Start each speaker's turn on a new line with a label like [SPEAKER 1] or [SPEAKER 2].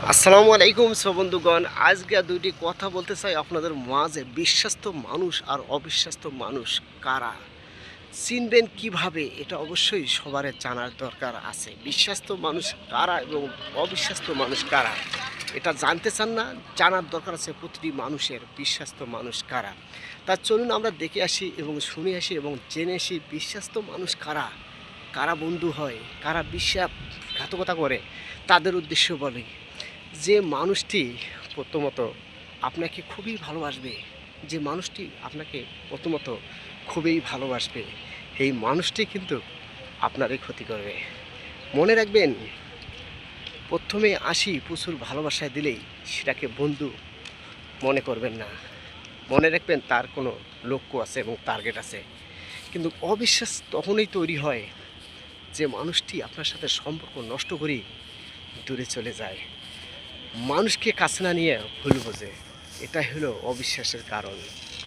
[SPEAKER 1] আসসালামু আলাইকুম বন্ধুগণ, আজকে দুইটি কথা বলতে চাই আপনাদের মাঝে। বিশ্বাস্ত মানুষ আর অবিশ্বাস্ত মানুষ কারা, চিনবেন কিভাবে, এটা অবশ্যই সবার জানার দরকার আছে। বিশ্বাস্ত মানুষ কারা এবং অবিশ্বাস্ত মানুষ কারা, এটা জানতে চান না? জানার দরকার আছে প্রতিটি মানুষের, বিশ্বাস্ত মানুষ কারা। তা চলুন আমরা দেখে আসি এবং শুনে আসি এবং জেনে আসি বিশ্বাস্ত মানুষ কারা, কারা বন্ধু হয়, কারা বিশ্বাসঘাতকতা করে, তাদের উদ্দেশ্য বলি। যে মানুষটি প্রথমত আপনাকে খুবই ভালোবাসবে, যে মানুষটি আপনাকে প্রথমত খুবই ভালোবাসবে, এই মানুষটি কিন্তু আপনারই ক্ষতি করবে। মনে রাখবেন, প্রথমে আসি প্রচুর ভালোবাসায় দিলেই সেটাকে বন্ধু মনে করবেন না। মনে রাখবেন তার কোনো লক্ষ্য আছে এবং টার্গেট আছে। কিন্তু অবিশ্বাস তখনই তৈরি হয় যে মানুষটি আপনার সাথে সম্পর্ক নষ্ট করেই দূরে চলে যায়, মানুষকে কাছে না নিয়ে ভুল বোঝে। এটাই হলো অবিশ্বাসের কারণ।